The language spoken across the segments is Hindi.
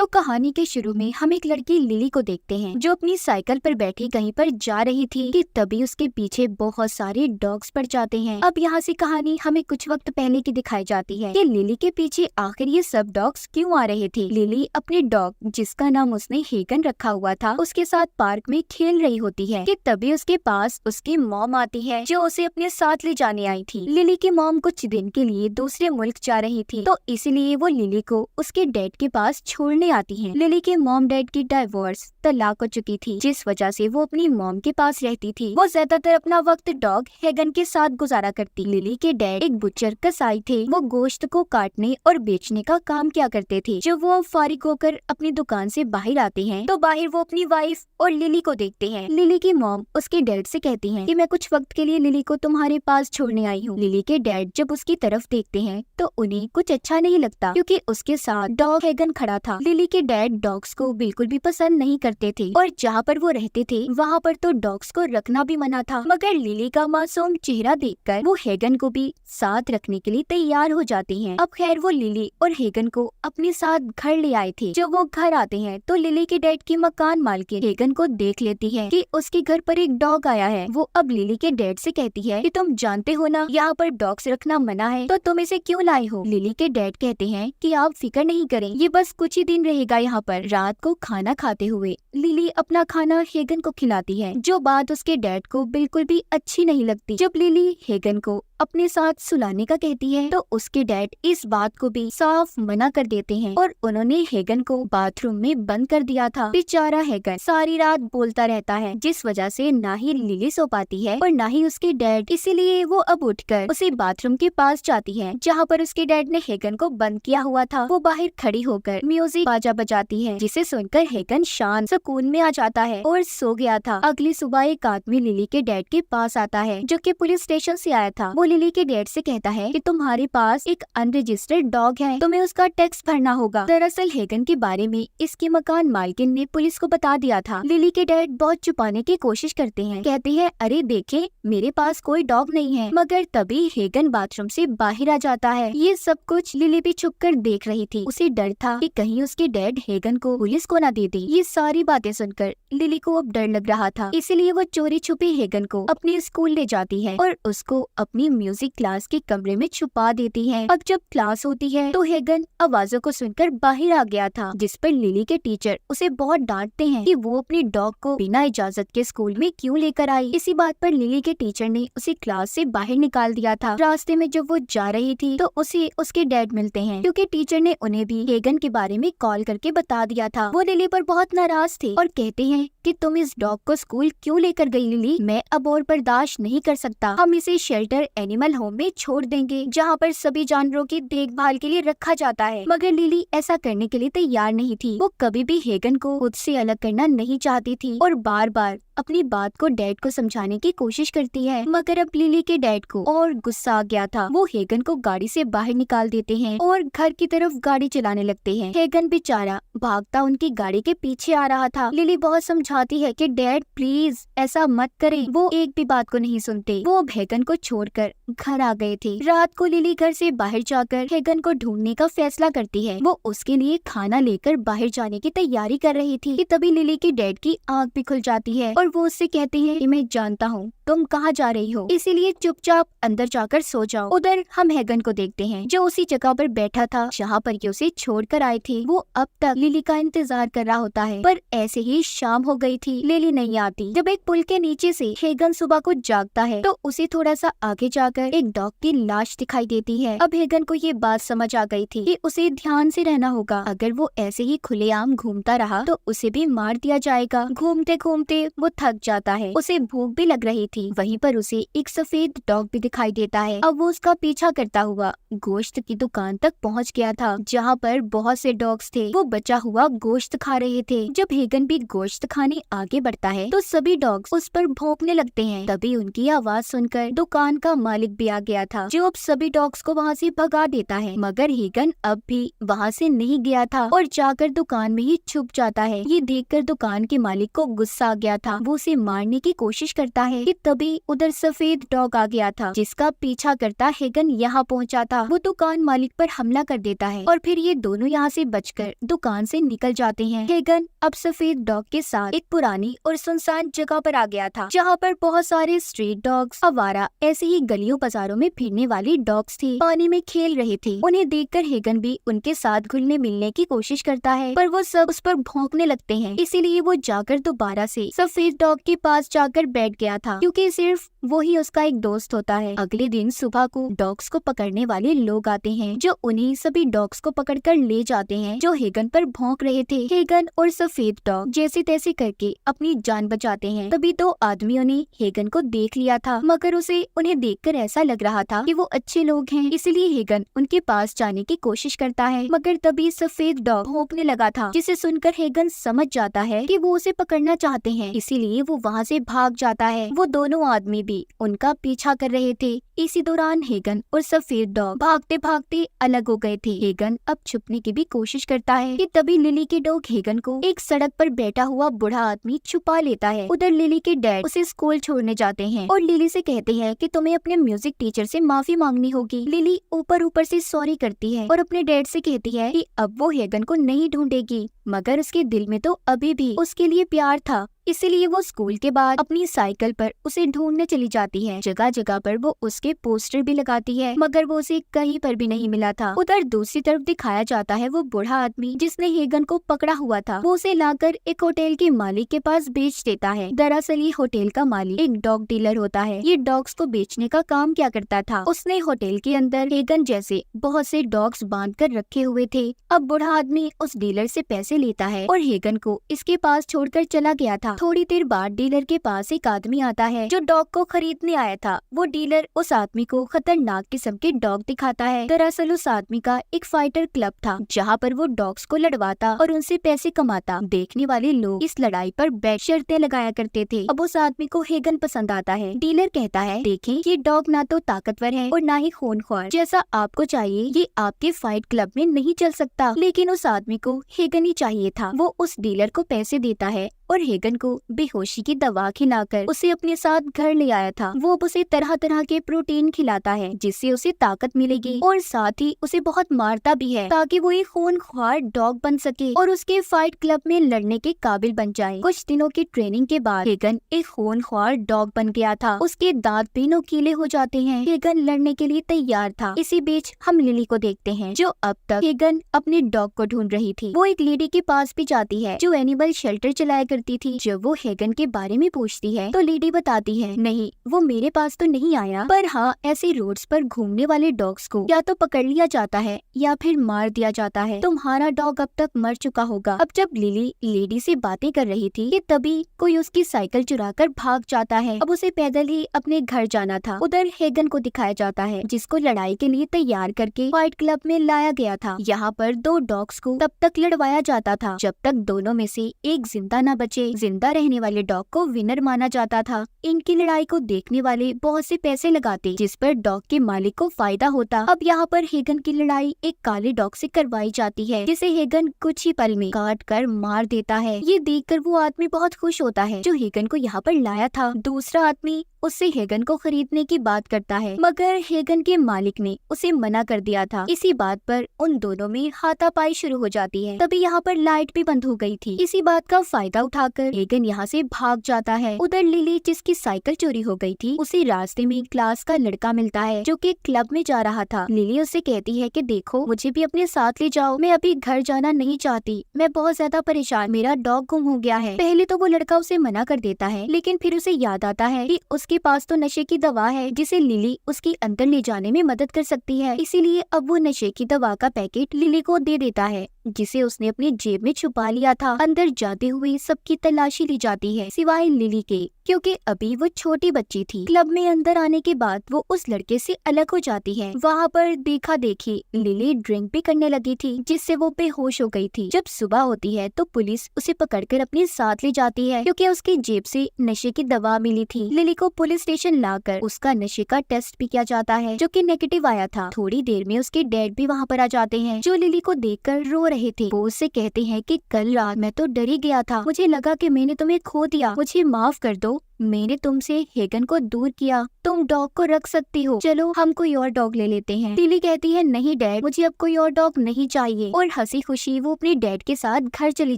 तो कहानी के शुरू में हम एक लड़की लिली को देखते हैं जो अपनी साइकिल पर बैठी कहीं पर जा रही थी कि तभी उसके पीछे बहुत सारे डॉग्स पड़ जाते हैं। अब यहाँ से कहानी हमें कुछ वक्त पहले की दिखाई जाती है कि लिली के पीछे आखिर ये सब डॉग्स क्यों आ रहे थे। लिली अपने डॉग जिसका नाम उसने हेगन रखा हुआ था उसके साथ पार्क में खेल रही होती है कि तभी उसके पास उसकी मॉम आती है जो उसे अपने साथ ले जाने आई थी। लिली की मॉम कुछ दिन के लिए दूसरे मुल्क जा रही थी तो इसलिए वो लिली को उसके डैड के पास छोड़ने आती हैं। लिली के मॉम डैड की डाइवोर्स तलाक हो चुकी थी जिस वजह से वो अपनी मॉम के पास रहती थी। वो ज्यादातर अपना वक्त डॉग हेगन के साथ गुजारा करती। लिली के डैड एक बुचर कसाई थे। वो गोश्त को काटने और बेचने का काम किया करते थे। जब वो फारिग होकर अपनी दुकान से बाहर आते हैं तो बाहर वो अपनी वाइफ और लिली को देखते हैं। लिली की मॉम उसके डैड से कहती है कि मैं कुछ वक्त के लिए लिली को तुम्हारे पास छोड़ने आई हूँ। लिली के डैड जब उसकी तरफ देखते हैं तो उन्हें कुछ अच्छा नहीं लगता क्योंकि उसके साथ डॉग हेगन खड़ा था। लिली के डैड डॉग्स को बिल्कुल भी पसंद नहीं करते थे और जहाँ पर वो रहते थे वहाँ पर तो डॉग्स को रखना भी मना था। मगर लिली का मासूम चेहरा देखकर वो हेगन को भी साथ रखने के लिए तैयार हो जाती हैं। अब खैर वो लिली और हेगन को अपने साथ घर ले आए थे। जब वो घर आते हैं तो लिली के डैड की मकान मालकिन हेगन को देख लेती है कि उसके घर पर एक डॉग आया है। वो अब लिली के डैड से कहती है कि तुम जानते हो ना यहाँ पर डॉग्स रखना मना है तो तुम इसे क्यों लाए हो। लिली के डैड कहते हैं कि आप फिक्र नहीं करें, ये बस कुछ ही दिन रहेगा यहाँ पर। रात को खाना खाते हुए लिली अपना खाना हेगन को खिलाती है जो बात उसके डैड को बिल्कुल भी अच्छी नहीं लगती। जब लिली हेगन को अपने साथ सुलाने का कहती है तो उसके डैड इस बात को भी साफ मना कर देते हैं और उन्होंने हेगन को बाथरूम में बंद कर दिया था। बेचारा हेगन सारी रात बोलता रहता है जिस वजह से ना ही लिली सो पाती है और ना ही उसके डैड। इसीलिए वो अब उठकर उसे बाथरूम के पास जाती है जहाँ पर उसके डैड ने हेगन को बंद किया हुआ था। वो बाहर खड़ी होकर म्यूजिक बाजा बजाती है जिसे सुनकर हेगन शांत सुकून में आ जाता है और सो गया था। अगली सुबह एक आदमी लिली के डैड के पास आता है जो कि पुलिस स्टेशन से आया था। वो लिली के डैड से कहता है कि तुम्हारे पास एक अनरजिस्टर्ड डॉग है, तुम्हें उसका टैक्स भरना होगा। दरअसल हेगन के बारे में इसके मकान मालकिन ने पुलिस को बता दिया था। लिली के डैड बहुत छुपाने की कोशिश करते हैं, कहते हैं अरे देखे मेरे पास कोई डॉग नहीं है। मगर तभी हेगन बाथरूम से बाहर आ जाता है। ये सब कुछ लिली भी छुप कर देख रही थी। उसे डर था कि कहीं उसके डैड हेगन को पुलिस को न दे दे। ये सारी बातें सुनकर लिली को अब डर लग रहा था, इसीलिए वो चोरी छुपे हेगन को अपने स्कूल ले जाती है और उसको अपनी म्यूजिक क्लास के कमरे में छुपा देती है। अब जब क्लास होती है तो हेगन आवाजों को सुनकर बाहर आ गया था जिस पर लिली के टीचर उसे बहुत डांटते हैं कि वो अपनी डॉग को बिना इजाजत के स्कूल में क्यों लेकर आई। इसी बात पर लिली के टीचर ने उसे क्लास से बाहर निकाल दिया था। रास्ते में जब वो जा रही थी तो उसे उसके डैड मिलते हैं क्योंकि टीचर ने उन्हें भी हेगन के बारे में कॉल करके बता दिया था। वो लिली पर बहुत नाराज थे और कहते हैं कि तुम इस डॉग को स्कूल क्यों लेकर गई लिली, मैं अब और बर्दाश्त नहीं कर सकता। हम इसे शेल्टर एनिमल होम में छोड़ देंगे जहाँ पर सभी जानवरों की देखभाल के लिए रखा जाता है। मगर लिली ऐसा करने के लिए तैयार नहीं थी। वो कभी भी हेगन को खुद से अलग करना नहीं चाहती थी और बार बार अपनी बात को डैड को समझाने की कोशिश करती है। मगर अब लिली के डैड को और गुस्सा आ गया था। वो हेगन को गाड़ी से बाहर निकाल देते हैं और घर की तरफ गाड़ी चलाने लगते हैं। हेगन बेचारा भागता उनकी गाड़ी के पीछे आ रहा था। लिली बहुत समझाती है कि डैड प्लीज ऐसा मत करें। वो एक भी बात को नहीं सुनते। वो अब हेगन को छोड़कर घर आ गए थे। रात को लिली घर से बाहर जाकर हेगन को ढूंढने का फैसला करती है। वो उसके लिए खाना लेकर बाहर जाने की तैयारी कर रही थी कि तभी लिली के डैड की आंख भी खुल जाती है और वो उससे कहते हैं कि मैं जानता हूँ तुम कहाँ जा रही हो, इसीलिए चुपचाप अंदर जाकर सो जाओ। उधर हम हेगन को देखते हैं जो उसी जगह पर बैठा था जहाँ पर ये उसे छोड़कर आए थे। वो अब तक लिली का इंतजार कर रहा होता है पर ऐसे ही शाम हो गई थी, लिली नहीं आती। जब एक पुल के नीचे से हेगन सुबह को जागता है तो उसे थोड़ा सा आगे जाकर एक डॉग की लाश दिखाई देती है। अब हेगन को ये बात समझ आ गई थी कि उसे ध्यान से रहना होगा। अगर वो ऐसे ही खुलेआम घूमता रहा तो उसे भी मार दिया जाएगा। घूमते घूमते वो थक जाता है। उसे भूख भी लग रही थी। वहीं पर उसे एक सफेद डॉग भी दिखाई देता है। अब वो उसका पीछा करता हुआ गोश्त की दुकान तक पहुंच गया था जहां पर बहुत से डॉग्स थे। वो बचा हुआ गोश्त खा रहे थे। जब हेगन भी गोश्त खाने आगे बढ़ता है तो सभी डॉग्स उस पर भौंकने लगते हैं। तभी उनकी आवाज सुनकर दुकान का मालिक भी आ गया था जो अब सभी डॉग्स को वहाँ से भगा देता है। मगर हेगन अब भी वहाँ से नहीं गया था और जाकर दुकान में ही छुप जाता है। ये देखकर दुकान के मालिक को गुस्सा आ गया था। वो उसे मारने की कोशिश करता है कि तभी उधर सफेद डॉग आ गया था, जिसका पीछा करता हेगन यहाँ पहुँचा था। वो दुकान मालिक पर हमला कर देता है और फिर ये दोनों यहाँ से बचकर दुकान से निकल जाते हैं। हेगन अब सफेद डॉग के साथ एक पुरानी और सुनसान जगह पर आ गया था, जहाँ पर बहुत सारे स्ट्रीट डॉग्स, आवारा, ऐसे ही गलियों बाजारों में फिरने वाली डॉग्स थे, पानी में खेल रहे थे। उन्हें देखकर हेगन भी उनके साथ घुलने मिलने की कोशिश करता है, पर वो सब उस पर भौंकने लगते हैं। इसीलिए वो जाकर दोबारा से सफेद डॉग के पास जाकर बैठ गया था, क्योंकि सिर्फ वो ही उसका एक दोस्त होता है। अगले दिन सुबह को डॉग्स को पकड़ने वाले लोग आते हैं, जो उन्हीं सभी डॉग्स को पकड़कर ले जाते हैं जो हेगन पर भौंक रहे थे। हेगन और सफेद डॉग जैसे तैसे करके अपनी जान बचाते हैं। तभी दो आदमियों ने हेगन को देख लिया था, मगर उसे उन्हें देखकर ऐसा लग रहा था कि वो अच्छे लोग हैं, इसलिए हेगन उनके पास जाने की कोशिश करता है। मगर तभी सफेद डॉग भौंकने लगा था, जिसे सुनकर हेगन समझ जाता है कि वो उसे पकड़ना चाहते हैं, इसीलिए वो वहाँ से भाग जाता है। वो दोनों आदमी भी उनका पीछा कर रहे थे। इसी दौरान हेगन और सफेद डॉग भागते भागते अलग हो गए थे। हेगन अब छुपने की भी कोशिश करता है कि तभी लिली के डॉग हेगन को एक सड़क पर बैठा हुआ बूढ़ा आदमी छुपा लेता है। उधर लिली के डैड उसे स्कूल छोड़ने जाते हैं और लिली से कहते हैं कि तुम्हें अपने म्यूजिक टीचर से माफी मांगनी होगी। लिली ऊपर ऊपर से सॉरी करती है और अपने डैड से कहती है कि अब वो हेगन को नहीं ढूंढेगी, मगर उसके दिल में तो अभी भी उसके लिए प्यार था, इसीलिए वो स्कूल के बाद अपनी साइकिल पर उसे ढूंढने चली जाती है। जगह जगह पर वो उसके पोस्टर भी लगाती है, मगर वो उसे कहीं पर भी नहीं मिला था। उधर दूसरी तरफ दिखाया जाता है वो बूढ़ा आदमी जिसने हेगन को पकड़ा हुआ था, वो उसे लाकर एक होटल के मालिक के पास बेच देता है। दरअसल ये होटल का मालिक एक डॉग डीलर होता है। ये डॉग्स को बेचने का काम क्या करता था, उसने होटल के अंदर हेगन जैसे बहुत से डॉग्स बांध कर रखे हुए थे। अब बूढ़ा आदमी उस डीलर से पैसे लेता है और हेगन को इसके पास छोड़कर चला गया था। थोड़ी देर बाद डीलर के पास एक आदमी आता है जो डॉग को खरीदने आया था। वो डीलर उस आदमी को खतरनाक किस्म के डॉग दिखाता है। दरअसल उस आदमी का एक फाइटर क्लब था, जहाँ पर वो डॉग्स को लड़वाता और उनसे पैसे कमाता। देखने वाले लोग इस लड़ाई पर बैठ शर्तें लगाया करते थे। अब उस आदमी को हेगन पसंद आता है। डीलर कहता है, देखें ये डॉग ना तो ताकतवर है और ना ही खूनख्वार, जैसा आपको चाहिए ये आपके फाइट क्लब में नहीं चल सकता। लेकिन उस आदमी को हेगन ही चाहिए था। वो उस डीलर को पैसे देता है और हेगन को बेहोशी की दवा खिलाकर उसे अपने साथ घर ले आया था। वो उसे तरह तरह के प्रोटीन खिलाता है जिससे उसे ताकत मिलेगी और साथ ही उसे बहुत मारता भी है ताकि वो एक खूनख्वार डॉग बन सके और उसके फाइट क्लब में लड़ने के काबिल बन जाए। कुछ दिनों की ट्रेनिंग के बाद हेगन एक खूनख्वार डॉग बन गया था। उसके दांत भी नुकीले हो जाते हैं। हेगन लड़ने के लिए तैयार था। इसी बीच हम लिली को देखते हैं, जो अब तक हेगन अपने डॉग को ढूंढ रही थी। वो एक लेडी के पास भी जाती है जो एनिमल शेल्टर चलाया करती थी। जब वो हेगन के बारे में पूछती है तो लेडी बताती है, नहीं वो मेरे पास तो नहीं आया, पर हाँ ऐसे रोड्स पर घूमने वाले डॉग्स को या तो पकड़ लिया जाता है या फिर मार दिया जाता है। तुम्हारा डॉग अब तक मर चुका होगा। अब जब लिली लेडी से बातें कर रही थी कि तभी कोई उसकी साइकिल चुराकर भाग जाता है। अब उसे पैदल ही अपने घर जाना था। उधर हेगन को दिखाया जाता है जिसको लड़ाई के लिए तैयार करके फाइट क्लब में लाया गया था। यहाँ पर दो डॉग्स को तब तक लड़वाया जाता था जब तक दोनों में से एक जिंदा न बचे। जिंदा रहने वाले डॉग को विनर माना जाता था। इनकी लड़ाई को देखने वाले बहुत से पैसे लगाते, जिस पर डॉग के मालिक को फायदा होता। अब यहाँ पर हेगन की लड़ाई एक काले डॉग से करवाई जाती है, जिसे हेगन कुछ ही पल में काट कर मार देता है। ये देखकर वो आदमी बहुत खुश होता है जो हेगन को यहाँ पर लाया था। दूसरा आदमी उससे हेगन को खरीदने की बात करता है, मगर हेगन के मालिक ने उसे मना कर दिया था। इसी बात पर उन दोनों में हाथापाई शुरू हो जाती है। तभी यहाँ पर लाइट भी बंद हो गई थी। इसी बात का फायदा उठाकर हेगन यहाँ से भाग जाता है। उधर लिली, जिसकी साइकिल चोरी हो गई थी, उसे रास्ते में क्लास का लड़का मिलता है जो कि क्लब में जा रहा था। लिली उससे कहती है कि देखो मुझे भी अपने साथ ले जाओ, मैं अभी घर जाना नहीं चाहती, मैं बहुत ज्यादा परेशान, मेरा डॉग गुम हो गया है। पहले तो वो लड़का उसे मना कर देता है, लेकिन फिर उसे याद आता है कि उसके पास तो नशे की दवा है जिसे लिली उसके अंदर ले जाने में मदद कर सकती है। इसीलिए अब वो नशे की दवा का पैकेट लिली को दे देता है, जिसे उसने अपनी जेब में छुपा लिया था। अंदर जाते हुए सबकी तलाशी ली जाती है सिवाय लिली के, क्योंकि अभी वो छोटी बच्ची थी। क्लब में अंदर आने के बाद वो उस लड़के से अलग हो जाती है। वहाँ पर देखा देखी लिली ड्रिंक भी करने लगी थी, जिससे वो बेहोश हो गई थी। जब सुबह होती है तो पुलिस उसे पकड़कर अपने साथ ले जाती है, क्योंकि उसकी जेब से नशे की दवा मिली थी। लिली को पुलिस स्टेशन लाकर उसका नशे का टेस्ट भी किया जाता है, जो कि नेगेटिव आया था। थोड़ी देर में उसके डैड भी वहाँ पर आ जाते हैं, जो लिली को देखकर रो रहे थे। वो उससे कहते हैं कि कल रात मैं तो डर ही गया था, मुझे लगा कि मैंने तुम्हें खो दिया, मुझे माफ कर दो, मैंने तुमसे हेगन को दूर किया, तुम डॉग को रख सकती हो, चलो हम कोई और डॉग ले लेते हैं। लिली कहती है नहीं डैड, मुझे अब कोई और डॉग नहीं चाहिए, और हंसी खुशी वो अपने डैड के साथ घर चली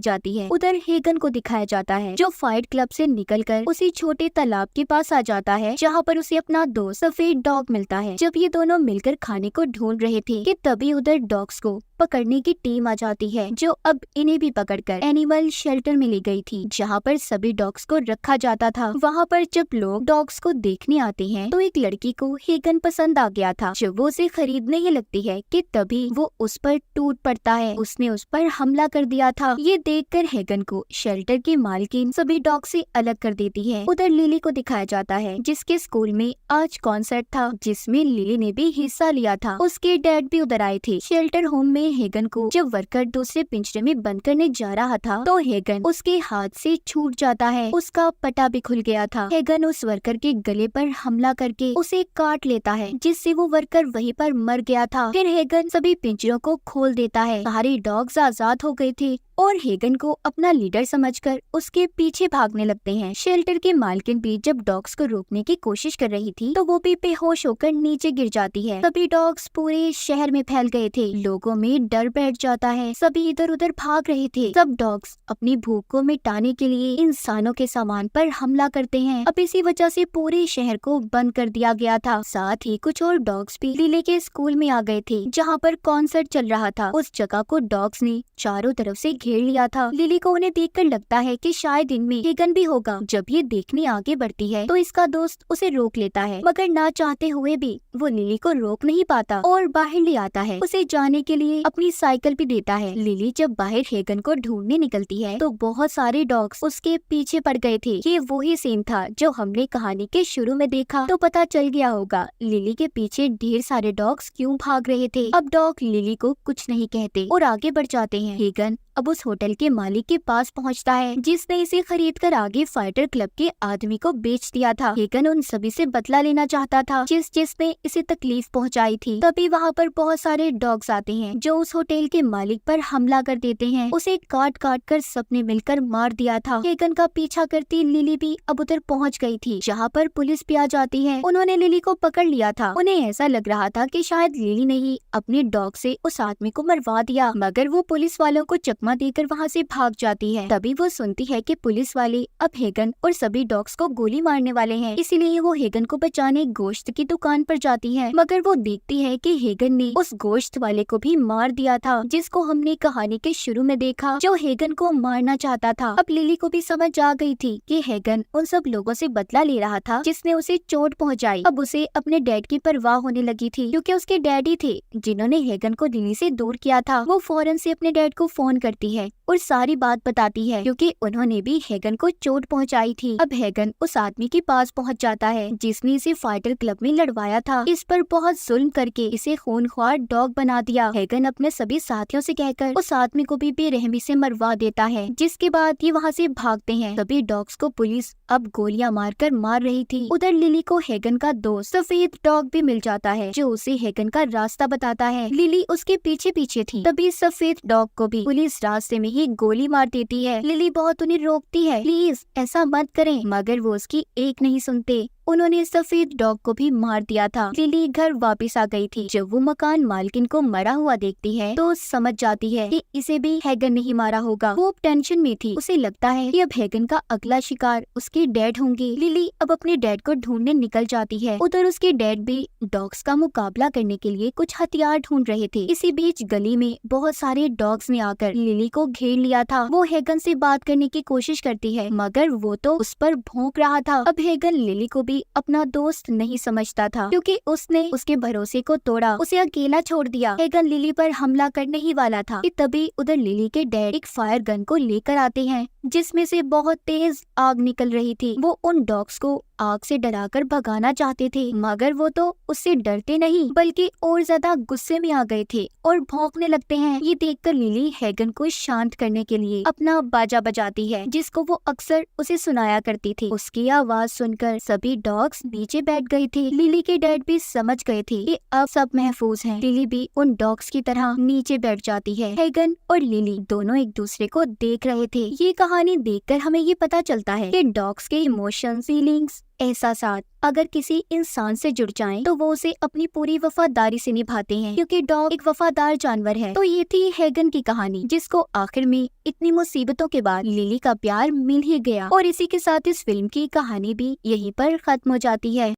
जाती है। उधर हेगन को दिखाया जाता है जो फाइट क्लब से निकलकर उसी छोटे तालाब के पास आ जाता है जहाँ पर उसे अपना दोस्त सफेद डॉग मिलता है। जब ये दोनों मिलकर खाने को ढूंढ रहे थे कि तभी उधर डॉग्स को पकड़ने की टीम आ जाती है जो अब इन्हें भी पकड़कर एनिमल शेल्टर में ले गई थी जहाँ पर सभी डॉग्स को रखा जाता था। वहाँ पर जब लोग डॉग्स को देखने आते हैं तो एक लड़की को हेगन पसंद आ गया था। जब वो उसे खरीदने ही लगती है कि तभी वो उस पर टूट पड़ता है, उसने उस पर हमला कर दिया था। ये देखकर हेगन को शेल्टर की मालकिन सभी डॉग से अलग कर देती है। उधर लिली को दिखाया जाता है जिसके स्कूल में आज कॉन्सर्ट था जिसमें लिली ने भी हिस्सा लिया था। उसके डैड भी उधर आए थे। शेल्टर होम में हेगन को जब वर्कर दूसरे पिंजरे में बंद करने जा रहा था तो हेगन उसके हाथ से छूट जाता है, उसका पटा भी खुल गया था। हेगन उस वर्कर के गले पर हमला करके उसे काट लेता है जिससे वो वर्कर वहीं पर मर गया था। फिर हेगन सभी पिंजरों को खोल देता है। सारे डॉग्स आजाद हो गए थे और हेगन को अपना लीडर समझकर उसके पीछे भागने लगते हैं। शेल्टर के मालकिन भी जब डॉग्स को रोकने की कोशिश कर रही थी तो वो भी बेहोश होकर नीचे गिर जाती है। सभी डॉग्स पूरे शहर में फैल गए थे, लोगों में डर बैठ जाता है, सभी इधर उधर भाग रहे थे। सब डॉग्स अपनी भूख को मिटाने के लिए इंसानों के सामान पर हमला करते हैं। अब इसी वजह से पूरे शहर को बंद कर दिया गया था। साथ ही कुछ और डॉग्स भी लिली के स्कूल में आ गए थे जहाँ पर कॉन्सर्ट चल रहा था। उस जगह को डॉग्स ने चारों तरफ से घेर लिया था। लिली को उन्हें देखकर लगता है कि शायद इनमें हेगन भी होगा। जब ये देखने आगे बढ़ती है तो इसका दोस्त उसे रोक लेता है, मगर ना चाहते हुए भी वो लिली को रोक नहीं पाता और बाहर ले आता है। उसे जाने के लिए अपनी साइकिल भी देता है। लिली जब बाहर हेगन को ढूंढने निकलती है तो बहुत सारे डॉग्स उसके पीछे पड़ गए थे। ये वही सीन था जो हमने कहानी के शुरू में देखा, तो पता चल गया होगा लिली के पीछे ढेर सारे डॉग्स क्यों भाग रहे थे। अब डॉग लिली को कुछ नहीं कहते और आगे बढ़ जाते हैं। हेगन अब उस होटल के मालिक के पास पहुंचता है जिसने इसे खरीदकर आगे फाइटर क्लब के आदमी को बेच दिया था। हेगन उन सभी से बदला लेना चाहता था जिसने इसे तकलीफ पहुंचाई थी। तभी वहां पर बहुत सारे डॉग्स आते हैं जो उस होटल के मालिक पर हमला कर देते हैं। उसे काट काट कर सबने मिलकर मार दिया था। हेगन का पीछा करती लिली भी अब उधर पहुँच गयी थी जहाँ पर पुलिस भी आ जाती है। उन्होंने लिली को पकड़ लिया था। उन्हें ऐसा लग रहा था कि शायद लिली ने ही अपने डॉग से उस आदमी को मरवा दिया, मगर वो पुलिस वालों को चकमा देकर वहाँ से भाग जाती है। तभी वो सुनती है कि पुलिस वाले अब हेगन और सभी डॉग्स को गोली मारने वाले हैं, इसीलिए वो हेगन को बचाने गोश्त की दुकान पर जाती है। मगर वो देखती है कि हेगन ने उस गोश्त वाले को भी मार दिया था जिसको हमने कहानी के शुरू में देखा, जो हेगन को मारना चाहता था। अब लिली को भी समझ आ गई थी कि हेगन उन सब लोगों से बदला ले रहा था जिसने उसे चोट पहुँचाई। अब उसे अपने डैड की परवाह होने लगी थी क्योंकि उसके डैडी थे जिन्होंने हेगन को लिली से दूर किया था। वो फौरन से अपने डैड को फोन करती है और सारी बात बताती है क्योंकि उन्होंने भी हेगन को चोट पहुंचाई थी। अब हेगन उस आदमी के पास पहुंच जाता है जिसने इसे फाइटर क्लब में लड़वाया था। इस पर बहुत जुल्म करके इसे खूनख्वार डॉग बना दिया। हेगन अपने सभी साथियों से कहकर उस आदमी को भी बेरहमी से मरवा देता है, जिसके बाद ये वहाँ से भागते हैं। सभी डॉग्स को पुलिस अब गोलियां मारकर मार रही थी। उधर लिली को हेगन का दोस्त सफेद डॉग भी मिल जाता है जो उसे हेगन का रास्ता बताता है। लिली उसके पीछे पीछे थी। तभी सफेद डॉग को भी पुलिस रास्ते में ही गोली मार देती है। लिली बहुत उन्हें रोकती है, प्लीज ऐसा मत करें, मगर वो उसकी एक नहीं सुनते। उन्होंने सफेद डॉग को भी मार दिया था। लिली घर वापस आ गई थी। जब वो मकान मालकिन को मरा हुआ देखती है तो समझ जाती है कि इसे भी हेगन नहीं मारा होगा। वो टेंशन में थी। उसे लगता है कि अब हेगन का अगला शिकार उसके डैड होंगे। लिली अब अपने डैड को ढूंढने निकल जाती है। उधर उसके डैड भी डॉग्स का मुकाबला करने के लिए कुछ हथियार ढूंढ रहे थे। इसी बीच गली में बहुत सारे डॉग्स ने आकर लिली को घेर लिया था। वो हेगन से बात करने की कोशिश करती है मगर वो तो उस पर भौंक रहा था। अब हेगन लिली को भी अपना दोस्त नहीं समझता था क्योंकि उसने उसके भरोसे को तोड़ा, उसे अकेला छोड़ दिया। हेगन लिली पर हमला करने ही वाला था कि तभी उधर लिली के डैड एक फायर गन को लेकर आते हैं जिसमें से बहुत तेज आग निकल रही थी। वो उन डॉग्स को आग से डराकर भगाना चाहते थे मगर वो तो उससे डरते नहीं बल्कि और ज्यादा गुस्से में आ गए थे और भौंकने लगते हैं। ये देखकर लिली हेगन को शांत करने के लिए अपना बाजा बजाती है जिसको वो अक्सर उसे सुनाया करती थी। उसकी आवाज सुनकर सभी डॉग्स नीचे बैठ गए थे। लिली के डैड भी समझ गए थे कि अब सब महफूज हैं। लिली भी उन डॉग्स की तरह नीचे बैठ जाती है। हेगन और लिली दोनों एक दूसरे को देख रहे थे। ये कहानी कहानी देखकर हमें ये पता चलता है कि डॉग्स के इमोशन, फीलिंग्स, एहसासात अगर किसी इंसान से जुड़ जाएं तो वो उसे अपनी पूरी वफादारी से निभाते हैं, क्योंकि डॉग एक वफादार जानवर है। तो ये थी हैगन की कहानी, जिसको आखिर में इतनी मुसीबतों के बाद लिली का प्यार मिल ही गया। और इसी के साथ इस फिल्म की कहानी भी यहीं पर खत्म हो जाती है।